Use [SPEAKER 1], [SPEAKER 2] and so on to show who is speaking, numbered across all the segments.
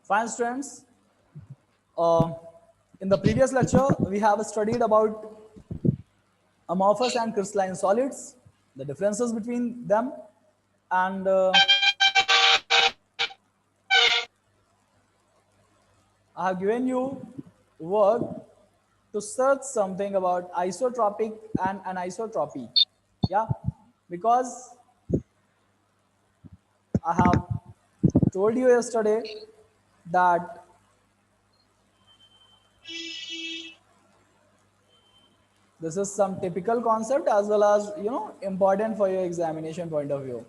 [SPEAKER 1] Fine, students. Uh, in the previous lecture, we have studied about amorphous and crystalline solids, the differences between them, and I have given you work to search something about isotropic and anisotropy. Yeah, because I have told you yesterday that this is some typical concept as well as important for your examination point of view.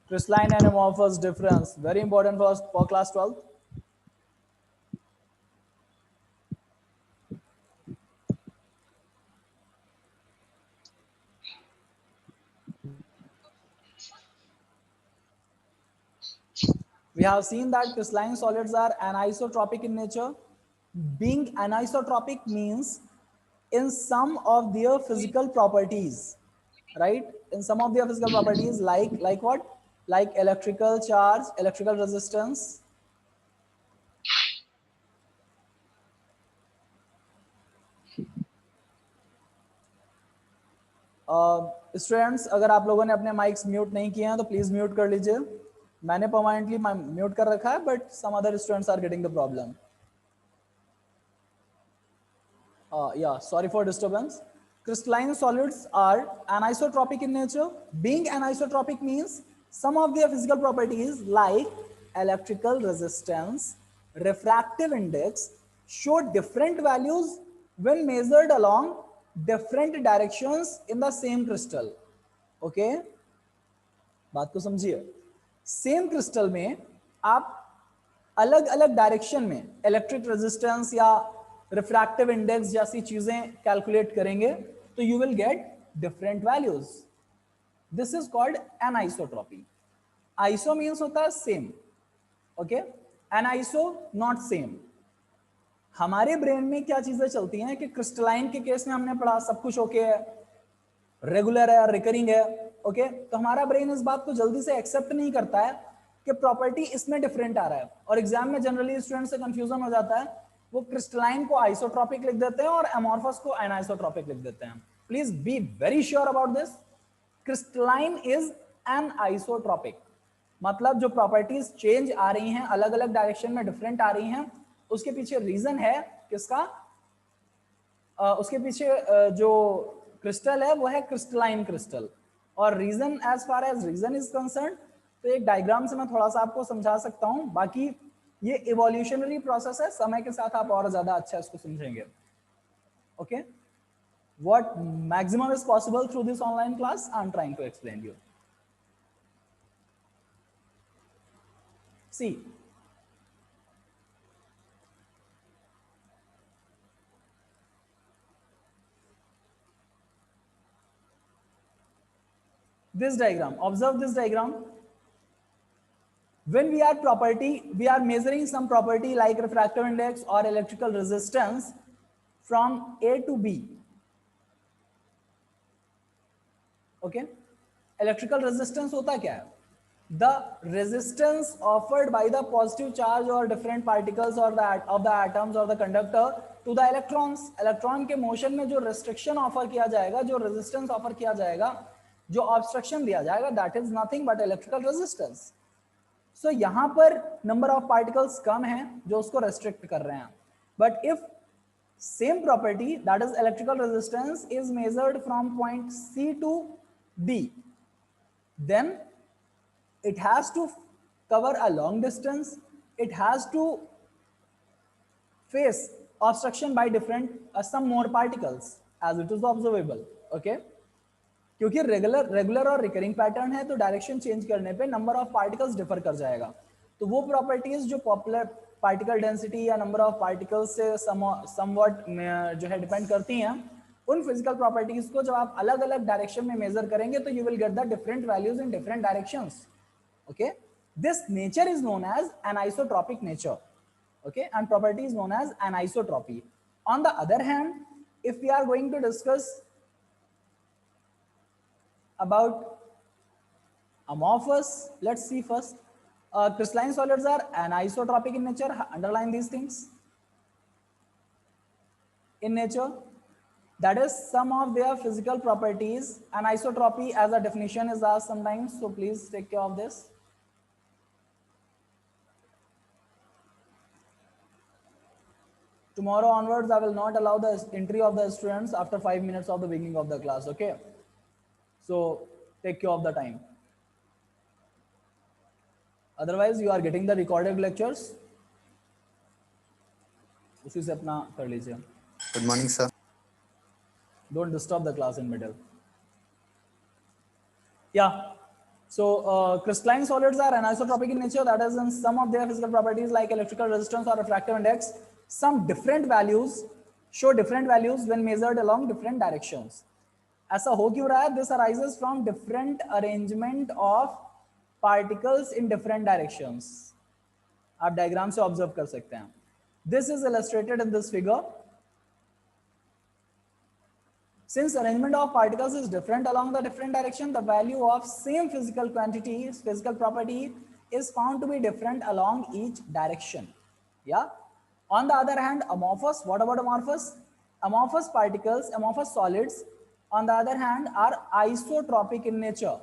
[SPEAKER 1] Crystalline and amorphous difference, very important for class 12th. We have seen that crystalline solids are anisotropic in nature. Being anisotropic means in some of their physical properties, right? In some of their physical properties, like what? Like electrical charge, electrical resistance. Students अगर आप लोगों ने अपने mics mute नहीं किए हैं तो please mute कर लीजिए. मैंने परमानेंटली म्यूट कर रखा है but some other students are getting the problem. Yeah, sorry for disturbance. Crystalline solids are anisotropic in nature. Being anisotropic means some of their physical properties like electrical resistance, refractive index show different values when measured along different directions in the same crystal. Okay? बात को समझिए. Same crystal में आप अलग अलग direction में electric resistance या refractive index जैसी चीजें कैलकुलेट करेंगे तो you will get different values. This is called anisotropy. Iso means होता है same. Okay, aniso not same. हमारे ब्रेन में क्या चीजें चलती हैं कि क्रिस्टलाइन के केस में हमने पढ़ा सब कुछ ओके है, रेगुलर है, रिकरिंग है. ओके, तो हमारा ब्रेन इस बात को जल्दी से एक्सेप्ट नहीं करता है कि प्रॉपर्टी इसमें डिफरेंट आ रहा है, और एग्जाम में जनरली स्टूडेंट से कंफ्यूजन हो जाता है. वो क्रिस्टलाइन को आइसोट्रॉपिक लिख देते हैं और एमॉर्फस को एनाइसोट्रॉपिक लिख देते हैं. Please be very sure about this. Crystalline is an isotropic. मतलब जो प्रॉपर्टीज चेंज आ रही हैं, अलग अलग डायरेक्शन में डिफरेंट आ रही हैं, उसके पीछे रीजन है किसका? उसके पीछे जो क्रिस्टल है वो है क्रिस्टलाइन क्रिस्टल. और region, as far as region is concern, तो एक डायग्राम से मैं थोड़ा सा आपको समझा सकता हूं. बाकी ये इवोल्यूशनरी प्रोसेस है, समय के साथ आप और ज्यादा अच्छा इसको समझेंगे. Okay, what maximum is possible through this online class I am trying to explain you. See, this diagram, observe this diagram. When we are measuring some property like refractive index or electrical resistance from A to B. Okay, electrical resistance होता क्या है? The resistance offered by the positive charge or different particles or of the atoms or the conductor to the electrons. Electron के motion में जो restriction offer किया जाएगा, जो resistance offer किया जाएगा, जो ऑब्स्ट्रक्शन दिया जाएगा, that is nothing but electrical resistance. So यहां पर नंबर ऑफ पार्टिकल्स कम है जो उसको रेस्ट्रिक्ट कर रहे हैं. But if same property, that is electrical resistance, is measured from point C to D, then it has to cover a long distance, it has to face obstruction by different some more particles as it is observable. Okay, क्योंकि regular और recurring pattern है तो direction change करने पे number of particles differ कर जाएगा. तो वो प्रॉपर्टीज जो पॉपुलर पार्टिकल डेंसिटी या नंबर ऑफ पार्टिकल्स से समवट जो है डिपेंड करती हैं, उन फिजिकल प्रॉपर्टीज को जब आप अलग अलग डायरेक्शन में मेजर करेंगे तो you will get the different values in different directions. Okay, this nature is known as anisotropic nature. Okay, and property is known as anisotropy. On the other hand, if we are going to discuss about amorphous, let's see first. Crystalline solids are anisotropic in nature. Underline these things. In nature, that is, some of their physical properties. Anisotropy as a definition is asked sometimes, so please take care of this. Tomorrow onwards, I will not allow the entry of the students after 5 minutes of the beginning of the class, okay? So take care of the time. Otherwise, you are getting the recorded lectures. उसी से अपना कर लीजिए.
[SPEAKER 2] Good morning, sir.
[SPEAKER 1] Don't disturb the class in middle. Yeah. So crystalline solids are anisotropic in nature. That is, in some of their physical properties like electrical resistance or refractive index, some different values show different values when measured along different directions. ऐसा हो क्यों रहा है? This arises from different arrangement of particles in different directions. आप diagram से observe कर सकते हैं. This is illustrated in this figure. Since arrangement of particles is different along the different direction, the value of same physical quantity, physical property is found to be different along each direction. Yeah. On the other hand, amorphous, what about amorphous? Amorphous particles, amorphous solids, on the other hand, are isotropic in nature.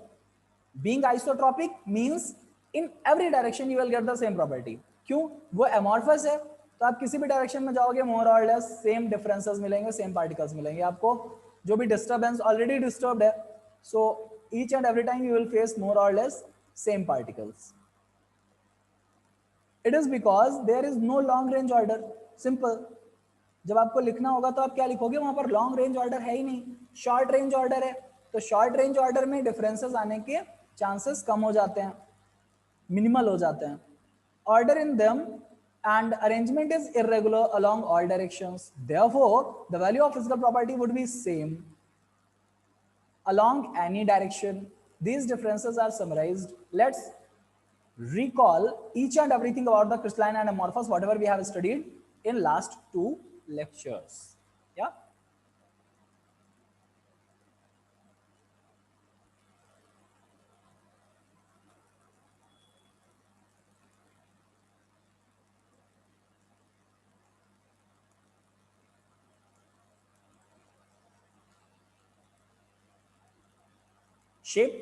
[SPEAKER 1] Being isotropic means in every direction you will get the same property. क्यों? वो amorphous है, तो आप किसी भी direction में जाओगे more or less same differences मिलेंगे, same particles मिलेंगे आपको. जो भी disturbance already disturbed है, so each and every time you will face more or less same particles. It is because there is no long range order. Simple. जब आपको लिखना होगा तो आप क्या लिखोगे? वहां पर लॉन्ग रेंज ऑर्डर है ही नहीं, शॉर्ट रेंज ऑर्डर है. तो शॉर्ट रेंज ऑर्डर में डिफरेंसेस आने के चांसेस कम हो जाते हैं, मिनिमल हो जाते हैं. Order in them and arrangement is irregular along all directions. Therefore, the value of physical property would be same along any direction. These differences are summarized. Let's recall each and everything about the crystalline and amorphous, whatever we have studied in last 2 lectures. Yeah. Shape.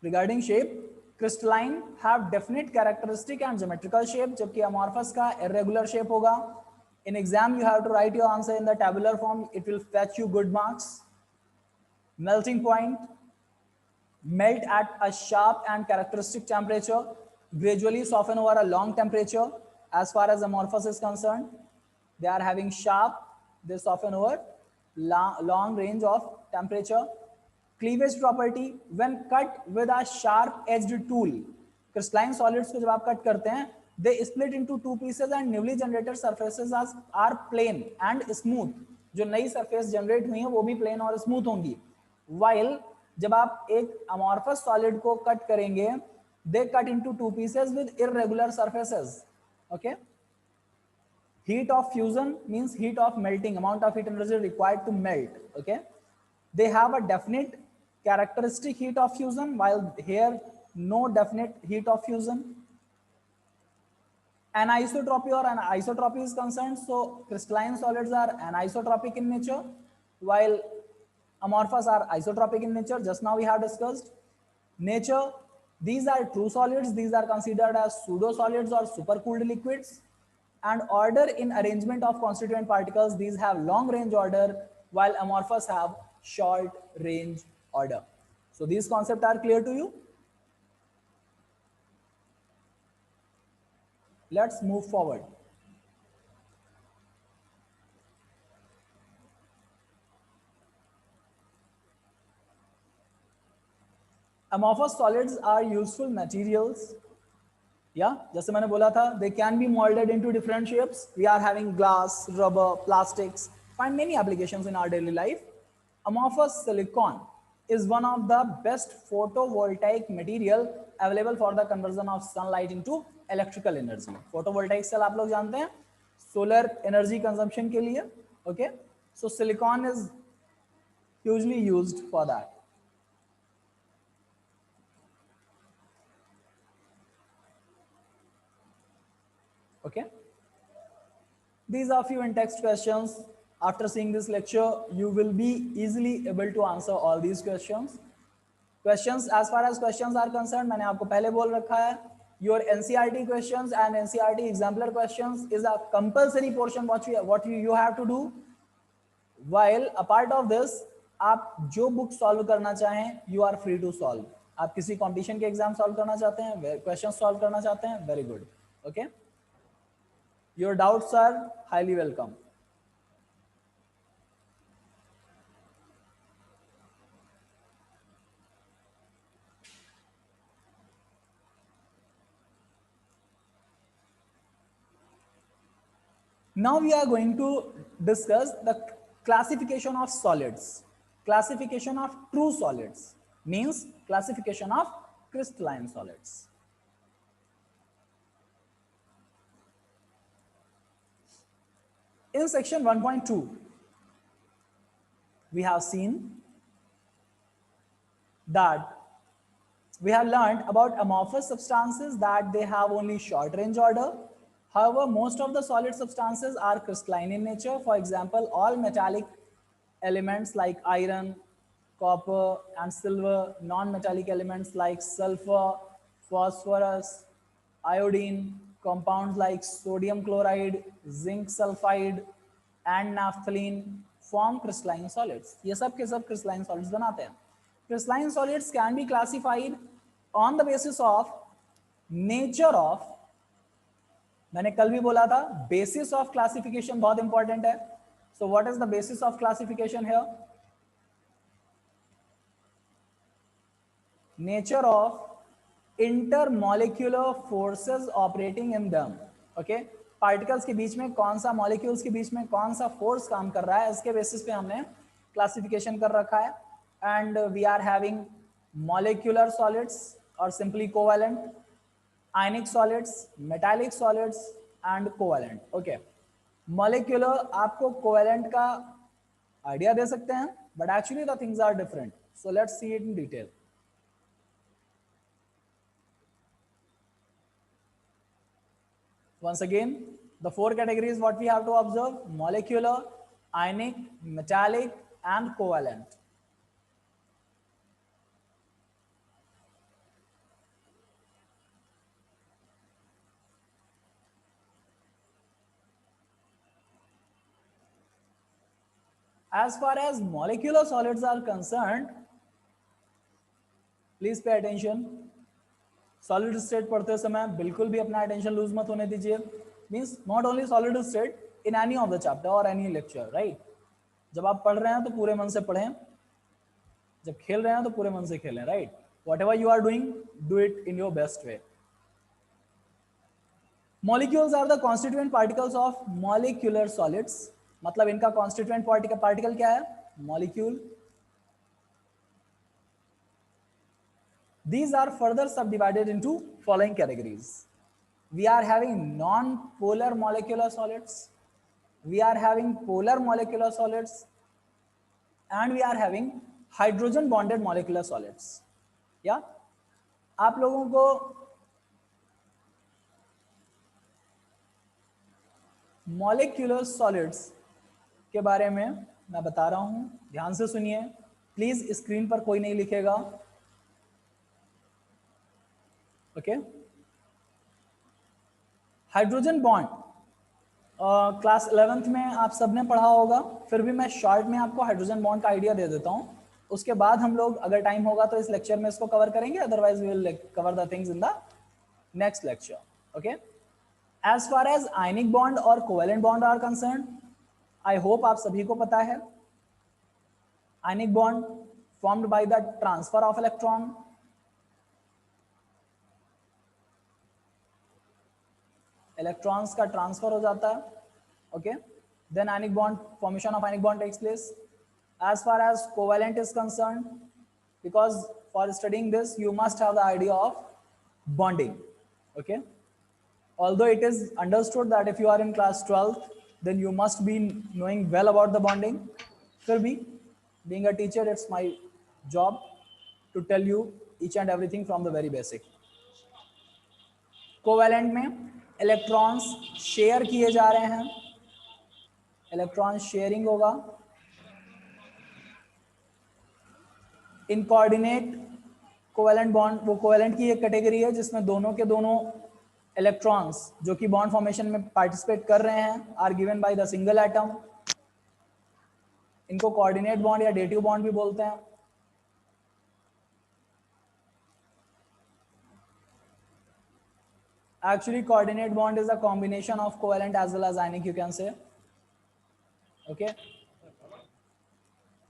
[SPEAKER 1] Regarding shape, crystalline have definite characteristic and geometrical shape, जबकि amorphous का irregular shape होगा. In exam, you have to write your answer in the tabular form. It will fetch you good marks. Melting point. Melt at a sharp and characteristic temperature. Gradually soften over a long temperature. As far as amorphous is concerned, they are having sharp. They soften over long range of temperature. Cleavage property, when cut with a sharp edged tool, crystalline solids को जब आप cut करते हैं, they split into 2 pieces and newly generated surfaces are plain and smooth. जो नई surface generate हुई है वो भी plain और smooth होंगी. While जब आप एक amorphous solid को cut करेंगे, they cut into 2 pieces with irregular surfaces. Okay. Heat of fusion means heat of melting, amount of heat energy required to melt. Okay. They have a definite characteristic heat of fusion, while here no definite heat of fusion. Anisotropy or an isotropy is concerned, so crystalline solids are anisotropic in nature, while amorphous are isotropic in nature. Just now we have discussed. Nature, these are true solids, these are considered as pseudo solids or supercooled liquids. And order in arrangement of constituent particles, these have long range order, while amorphous have short range order. So these concepts are clear to you. Let's move forward. Amorphous solids are useful materials. Yeah, जैसे मैंने बोला था, they can be molded into different shapes. We are having glass, rubber, plastics, find many applications in our daily life. Amorphous silicon is one of the best photovoltaic material available for the conversion of sunlight into electrical energy. Photovoltaic cell आप लोग जानते हैं, solar energy consumption के लिए. Okay, so silicon is hugely used for that. Okay, these are few in text questions. After seeing this lecture, you will be easily able to answer all these questions. Questions, as far as questions are concerned, मैंने आपको पहले बोल रखा है, your NCERT questions and NCERT exemplar questions is a compulsory portion what you have to do. While a part of this, आप जो book solve करना चाहें, you are free to solve. आप किसी कॉम्पिटिशन के एग्जाम सॉल्व करना चाहते हैं, क्वेश्चन सॉल्व करना चाहते हैं, very good. Okay, your doubts are highly welcome. Now we are going to discuss the classification of solids. Classification of true solids means classification of crystalline solids. In section 1.2, we have seen that we have learned about amorphous substances, that they have only short range order. However, most of the solid substances are crystalline in nature. For example, all metallic elements like iron, copper and silver, non-metallic elements like sulfur, phosphorus, iodine, compounds like sodium chloride, zinc sulfide and naphthalene form crystalline solids. ये सब के सब crystalline solids बनाते हैं. Crystalline solids can be classified on the basis of nature of, मैंने कल भी बोला था basis of classification बहुत important है. So what is the basis of classification here? Nature of intermolecular forces operating in them. Okay, particles के बीच में कौन सा, मॉलिक्यूल्स के बीच में कौन सा फोर्स काम कर रहा है, इसके बेसिस पे हमने क्लासिफिकेशन कर रखा है. And we are having molecular solids और simply covalent, ionic solids, metallic solids and covalent. Okay, molecular आपको कोवैलेंट का आइडिया दे सकते हैं, but actually the things are different. So let's see it in detail. Once again, the four categories what we have to observe: molecular, ionic, metallic and covalent. As far as molecular solids are concerned, please pay attention. Solid state पढ़ते समय बिल्कुल भी अपना attention loose मत होने दीजिए. Means not only solid state, in any of the chapter और any lecture, right. जब आप पढ़ रहे हैं तो पूरे मन से पढ़ें, जब खेल रहे हैं तो पूरे मन से खेलें, right. Whatever you are doing, do it in your best way. Molecules are the constituent particles of molecular solids. मतलब इनका कॉन्स्टिट्यूएंट पार्टिकल क्या है? Molecule. These are further subdivided into following categories. We are having non-polar molecular solids, we are having polar molecular solids, and we are having hydrogen bonded molecular solids. या आप लोगों को molecular solids के बारे में मैं बता रहा हूं, ध्यान से सुनिए प्लीज. स्क्रीन पर कोई नहीं लिखेगा. Okay, hydrogen bond class 11th में आप सबने पढ़ा होगा, फिर भी मैं शॉर्ट में आपको हाइड्रोजन बॉन्ड का आइडिया दे देता हूं. उसके बाद हम लोग अगर टाइम होगा तो इस लेक्चर में इसको कवर करेंगे, otherwise we will cover the things in the next lecture. Okay, as far as ionic bond और covalent bond are concern, I hope आप सभी को पता है. Ionic bond formed by the transfer of electron, electrons का transfer हो जाता है. Okay, then ionic bond, formation of ionic bond takes place. As far as covalent is concern, because for studying this you must have the idea of bonding. Okay, although it is understood that if you are in class 12th then you must be knowing well about the bonding, फिर भी being a teacher it's my job to tell you each and everything from the very basic. Covalent में electrons share किए जा रहे हैं, electron sharing होगा। इन coordinate covalent bond, वो covalent की एक कैटेगरी है जिसमें दोनों के दोनों इलेक्ट्रॉन्स जो कि बॉन्ड फॉर्मेशन में पार्टिसिपेट कर रहे हैं are given by the single atom. इनको कोऑर्डिनेट बॉन्ड या डेटिव बॉन्ड भी बोलते हैं। Actually, coordinate bond is a combination of covalent as well as ionic, you can say. Okay.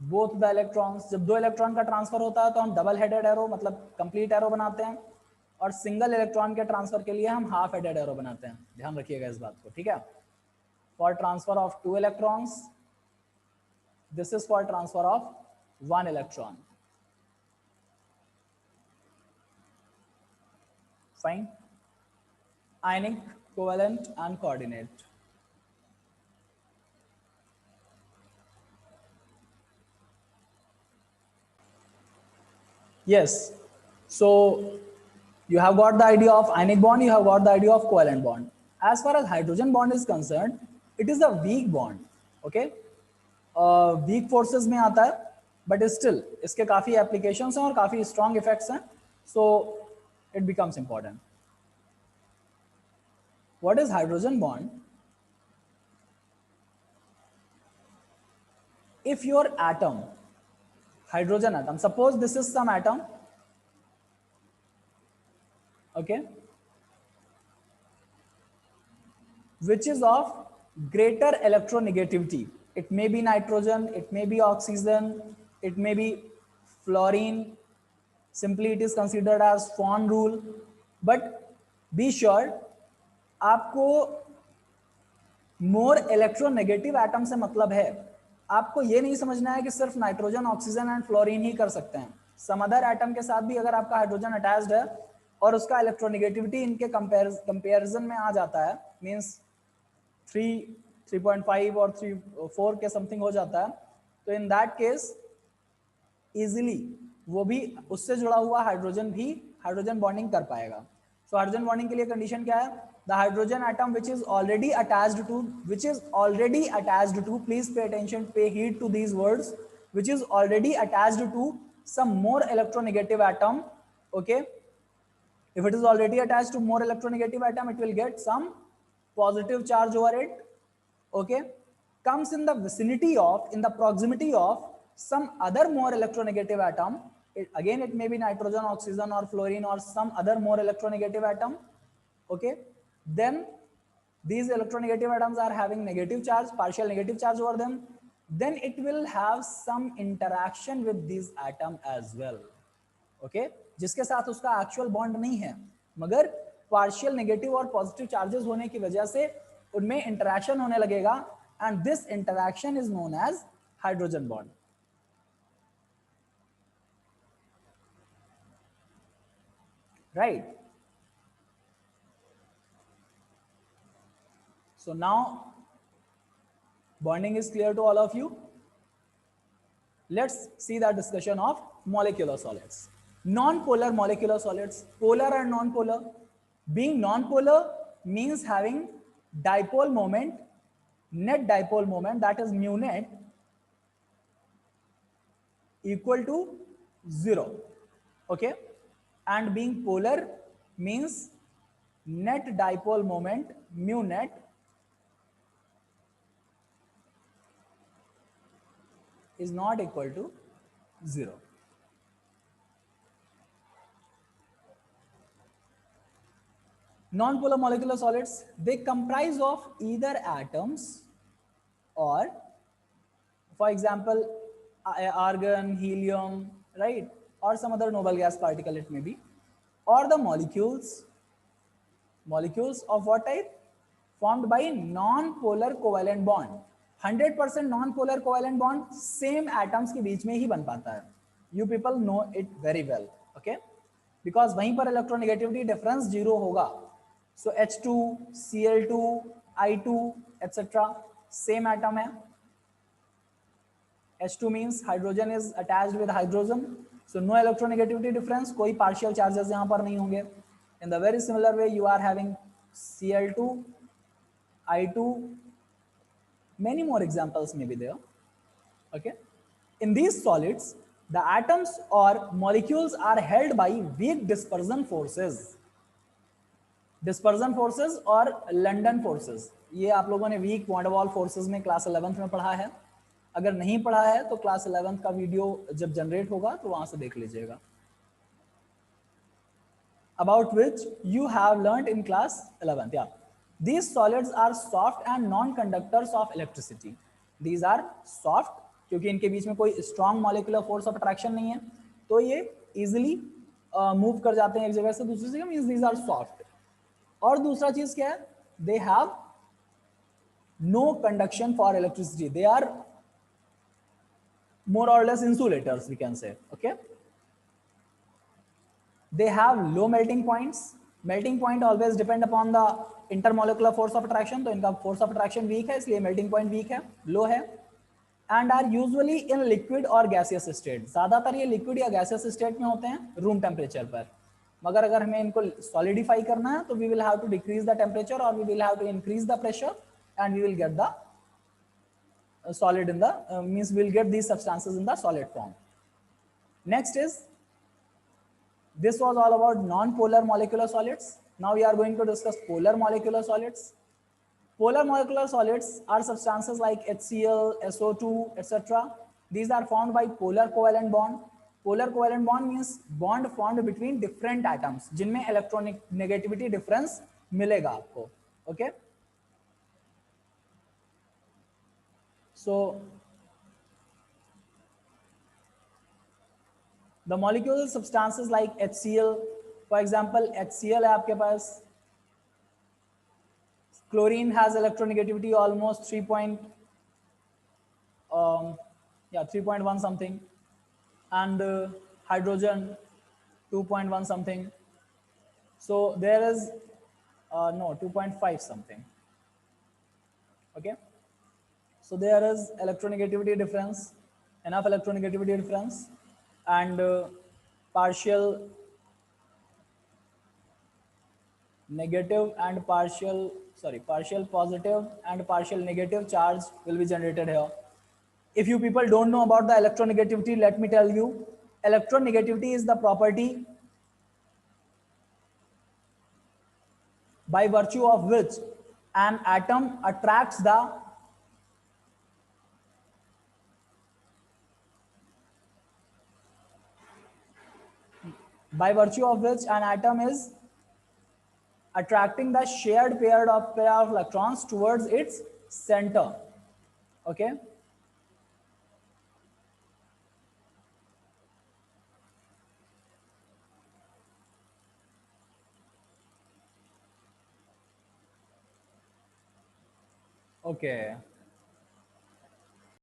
[SPEAKER 1] Both the electrons, जब दो इलेक्ट्रॉन का ट्रांसफर होता है तो हम डबल हेडेड एरो मतलब कंप्लीट एरो बनाते हैं, और सिंगल इलेक्ट्रॉन के ट्रांसफर के लिए हम हाफ हेडेड एरो बनाते हैं। ध्यान रखिएगा इस बात को, ठीक है। For transfer of 2 electrons, this is for transfer of 1 electron. Fine. Ionic, covalent and coordinate. Yes, so you have got the idea of ionic bond, you have got the idea of covalent bond. As far as hydrogen bond is concerned, it is a weak bond. Okay, weak forces में आता है, but still इसके काफी applications हैं और काफी strong effects हैं, so it becomes important. What is hydrogen bond? If your atom, hydrogen atom, suppose this is some atom, okay, which is of greater electronegativity. It may be nitrogen, it may be oxygen, it may be fluorine. Simply it is considered as Fon rule, but be sure आपको more electronegative atom से मतलब है। आपको ये नहीं समझना है कि सिर्फ नाइट्रोजन, ऑक्सीजन एंड फ्लोरीन ही कर सकते हैं। सम अदर एटम के साथ भी अगर आपका हाइड्रोजन अटैच्ड है और उसका इलेक्ट्रोनेगेटिविटी इनके कंपैरिजन में आ जाता है, मींस 3.5 और 4 के समथिंग हो जाता है, तो इन दैट केस इजीली वो भी उससे जुड़ा हुआ हाइड्रोजन भी हाइड्रोजन बॉन्डिंग कर पाएगा। सो हाइड्रोजन बॉन्डिंग के लिए कंडीशन क्या है? The hydrogen atom which is already attached to, please pay attention, pay heed to these words, which is already attached to some more electronegative atom. Okay, if it is already attached to more electronegative atom, it will get some positive charge over it. Okay, comes in the vicinity of, in the proximity of some other more electronegative atom. Again it may be nitrogen, oxygen or fluorine or some other more electronegative atom. Okay, then these electronegative atoms are having negative charge, partial negative charge over them, then it will have some interaction with these atom as well. Okay, जिसके साथ उसका actual bond नहीं है, मगर partial negative और positive charges होने की वजह से उनमें इंटरेक्शन होने लगेगा, and this interaction is known as hydrogen bond. Right. So now bonding is clear to all of you. Let's see the discussion of molecular solids. Non-polar molecular solids, polar and non-polar. Being non-polar means having dipole moment, net dipole moment, that is mu net equal to 0. Okay, and being polar means net dipole moment mu net is not equal to 0. Non-polar molecular solids, they comprise of either atoms or, for example, argon, helium, right, or some other noble gas particle it may be, or the molecules of what type? Formed by non-polar covalent bond. 100% non-polar covalent bond same atoms के बीच में ही बन पाता है. You people know it very well, okay? Because वहीं पर electronegativity difference 0 होगा. So H2, Cl2, I2, etc. same atom है. H2 means hydrogen is attached with hydrogen. So no electronegativity difference, कोई partial charges यहाँ पर नहीं होंगे. In the very similar way, you are having Cl2, I2, many more examples may be there. Okay. In these solids, the atoms or molecules are held by weak dispersion forces. Dispersion forces और London forces, ये आप लोगों ने week von डर वाल forces में class 11th में पढ़ा है। अगर नहीं पढ़ा है तो क्लास 11th का वीडियो जब जनरेट होगा तो वहां से देख लीजिएगा। about which you have learnt in class 11th. Yeah, these solids are soft and non-conductors of electricity. These are soft क्योंकि इनके बीच में कोई strong molecular force of attraction नहीं है, तो ये easily move कर जाते हैं एक जगह से दूसरी जगह, means these are soft. और दूसरा चीज क्या है, they have no conduction for electricity. They are more or less insulators, we can say. Okay. They have low melting points. Melting point always depend upon the intermolecular force of attraction. तो इनका force of attraction weak है, इसलिए melting point weak है, low है. And are usually in liquid or gaseous state. ज़्यादातर ये liquid या gaseous state में होते हैं room temperature पर. मगर अगर हमें इनको solidify करना है तो we will have to decrease the temperature or we will have to increase the pressure and we will get the solid in the means we will get these substances in the solid form. Next is, this was all about non-polar molecular solids. Now we are going to discuss polar molecular solids. Polar molecular solids are substances like HCl, SO2, etc. These are formed by polar covalent bond. Polar covalent bond means bond formed between different atoms, जिनमें electronic negativity difference मिलेगा आपको. Okay. So the molecular substances like HCl, for example, HCl है आपके पास. Chlorine has electronegativity almost 3.1 something, and hydrogen 2.1 something. So there is no 2.5 something. Okay. So there is electronegativity difference, enough electronegativity difference, and partial negative and partial positive and partial negative charge will be generated here. If you people don't know about the electronegativity, let me tell you. Electronegativity is the property by virtue of which an atom attracts the is attracting the shared pair of electrons towards its center. Okay. Okay.